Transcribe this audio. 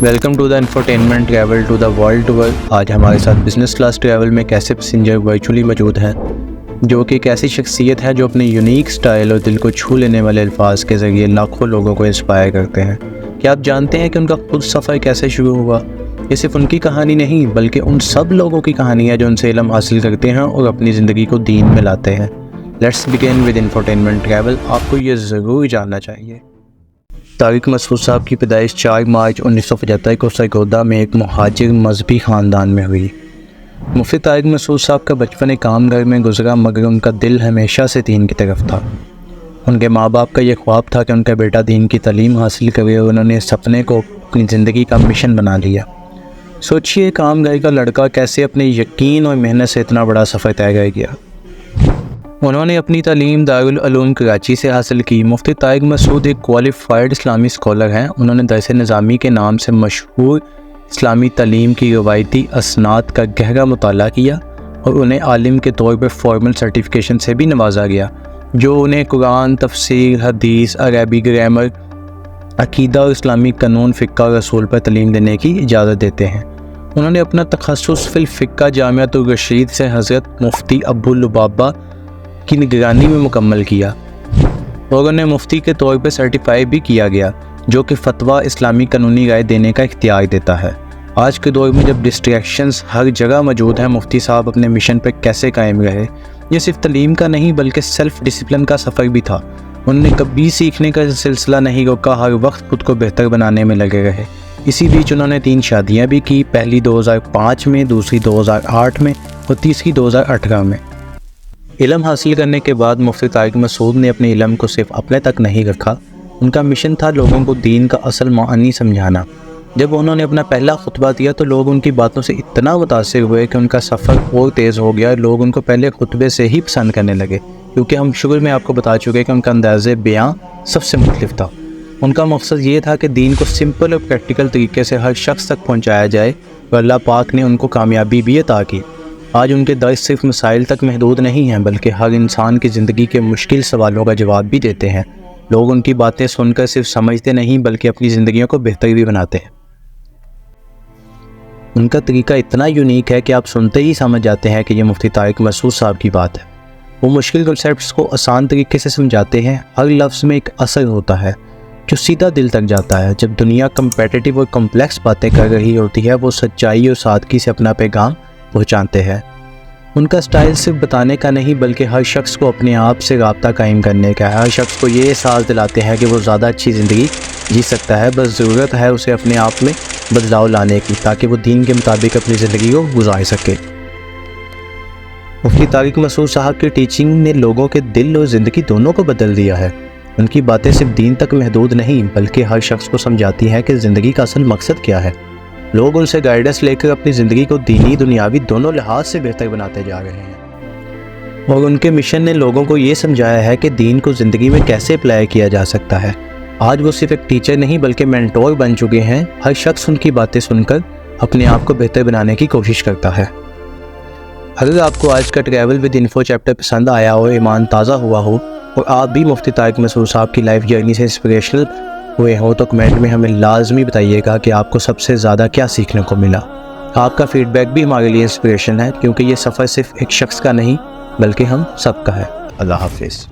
Welcome to the infotainment travel to the world tour. آج ہمارے ساتھ بزنس کلاس ٹریول میں ایسے پیسنجر ورچولی موجود ہیں جو کہ ایک ایسی شخصیت ہے جو اپنے یونیک سٹائل اور دل کو چھو لینے والے الفاظ کے ذریعے لاکھوں لوگوں کو انسپائر کرتے ہیں۔ کیا آپ جانتے ہیں کہ ان کا خود سفر کیسے شروع ہوا؟ یہ صرف ان کی کہانی نہیں بلکہ ان سب لوگوں کی کہانی ہے جو ان سے علم حاصل کرتے ہیں اور اپنی زندگی کو دین میں لاتے ہیں۔ Let's begin with infotainment travel. آپ کو یہ ضرور جاننا چاہیے۔ طارق مسعود صاحب کی پیدائش 4 مارچ 1975 کو سرگودا میں ایک مہاجر مذہبی خاندان میں ہوئی۔ مفتی طارق مسعود صاحب کا بچپن ایک عام گھر میں گزرا، مگر ان کا دل ہمیشہ سے دین کی طرف تھا۔ ان کے ماں باپ کا یہ خواب تھا کہ ان کا بیٹا دین کی تعلیم حاصل کرے اور انہوں نے اس سپنے کو اپنی زندگی کا مشن بنا لیا۔ سوچئے ایک عام گھر کا لڑکا کیسے اپنے یقین اور محنت سے اتنا بڑا سفر طے کر گیا۔ انہوں نے اپنی تعلیم دارالعلوم کراچی سے حاصل کی۔ مفتی طارق مسعود ایک کوالیفائڈ اسلامی اسکالر ہیں۔ انہوں نے درس نظامی کے نام سے مشہور اسلامی تعلیم کی روایتی اسناد کا گہرا مطالعہ کیا اور انہیں عالم کے طور پر فارمل سرٹیفکیشن سے بھی نوازا گیا، جو انہیں قرآن، تفسیر، حدیث، عربی گرامر، عقیدہ اور اسلامی قانون، فقہ اور اصول پر تعلیم دینے کی اجازت دیتے ہیں۔ انہوں نے اپنا تخصص فی الفقہ جامعۃ الرشید سے حضرت مفتی ابو لبابہ کی نگرانی میں مکمل کیا اور انہیں مفتی کے طور پر سرٹیفائی بھی کیا گیا، جو کہ فتویٰ اسلامی قانونی رائے دینے کا اختیار دیتا ہے۔ آج کے دور میں جب ڈسٹریکشنز ہر جگہ موجود ہیں، مفتی صاحب اپنے مشن پر کیسے قائم رہے؟ یہ صرف تعلیم کا نہیں بلکہ سیلف ڈسپلن کا سفر بھی تھا۔ انہوں نے کبھی سیکھنے کا سلسلہ نہیں روکا، ہر وقت خود کو بہتر بنانے میں لگے رہے۔ اسی بیچ انہوں نے 3 شادیاں بھی کی، پہلی 2005 میں، دوسری 2008 میں اور تیسری 2018 میں۔ علم حاصل کرنے کے بعد مفتی طارق مسعود نے اپنے علم کو صرف اپنے تک نہیں رکھا، ان کا مشن تھا لوگوں کو دین کا اصل معنی سمجھانا۔ جب انہوں نے اپنا پہلا خطبہ دیا تو لوگ ان کی باتوں سے اتنا متاثر ہوئے کہ ان کا سفر اور تیز ہو گیا۔ لوگ ان کو پہلے خطبے سے ہی پسند کرنے لگے، کیونکہ ہم شروع میں آپ کو بتا چکے کہ ان کا انداز بیاں سب سے مختلف تھا۔ ان کا مقصد یہ تھا کہ دین کو سمپل اور پریکٹیکل طریقے سے ہر شخص تک پہنچایا جائے، اور اللہ پاک نے ان کو کامیابی بھی عطا کی۔ آج ان کے درس صرف مسائل تک محدود نہیں ہیں بلکہ ہر انسان کی زندگی کے مشکل سوالوں کا جواب بھی دیتے ہیں۔ لوگ ان کی باتیں سن کر صرف سمجھتے نہیں بلکہ اپنی زندگیوں کو بہتر بھی بناتے ہیں۔ ان کا طریقہ اتنا یونیک ہے کہ آپ سنتے ہی سمجھ جاتے ہیں کہ یہ مفتی طارق مسعود صاحب کی بات ہے۔ وہ مشکل کنسیپٹس کو آسان طریقے سے سمجھاتے ہیں۔ ہر لفظ میں ایک اثر ہوتا ہے جو سیدھا دل تک جاتا ہے۔ جب دنیا کمپیٹیٹیو اور کمپلیکس باتیں کر رہی ہوتی ہے، وہ سچائی اور سادگی سے اپنا پیغام پہنچاتے ہیں۔ ان کا سٹائل صرف بتانے کا نہیں بلکہ ہر شخص کو اپنے آپ سے رابطہ قائم کرنے کا ہے۔ ہر شخص کو یہ احساس دلاتے ہیں کہ وہ زیادہ اچھی زندگی جی سکتا ہے، بس ضرورت ہے اسے اپنے آپ میں بدلاؤ لانے کی تاکہ وہ دین کے مطابق اپنی زندگی کو گزار سکے۔ مفتی طارق مسعود صاحب کی ٹیچنگ نے لوگوں کے دل اور زندگی دونوں کو بدل دیا ہے۔ ان کی باتیں صرف دین تک محدود نہیں بلکہ ہر شخص کو سمجھاتی ہیں کہ زندگی کا اصل مقصد کیا ہے۔ لوگ ان سے گائیڈنس لے کر اپنی زندگی کو دینی دنیاوی دونوں لحاظ سے بہتر بناتے جا رہے ہیں، اور ان کے مشن نے لوگوں کو یہ سمجھایا ہے کہ دین کو زندگی میں کیسے اپلائی کیا جا سکتا ہے۔ آج وہ صرف ایک ٹیچر نہیں بلکہ مینٹور بن چکے ہیں۔ ہر شخص ان کی باتیں سن کر اپنے آپ کو بہتر بنانے کی کوشش کرتا ہے۔ اگر آپ کو آج کا ٹریول ود انفو چیپٹر پسند آیا ہو، ایمان تازہ ہوا ہو اور آپ بھی مفتی طارق مسعود صاحب کی لائف جرنی سے انسپریشنل ہوئے ہوں تو کمنٹ میں ہمیں لازمی بتائیے گا کہ آپ کو سب سے زیادہ کیا سیکھنے کو ملا۔ آپ کا فیڈ بیک بھی ہمارے لیے انسپریشن ہے، کیونکہ یہ سفر صرف ایک شخص کا نہیں بلکہ ہم سب کا ہے۔ اللہ حافظ۔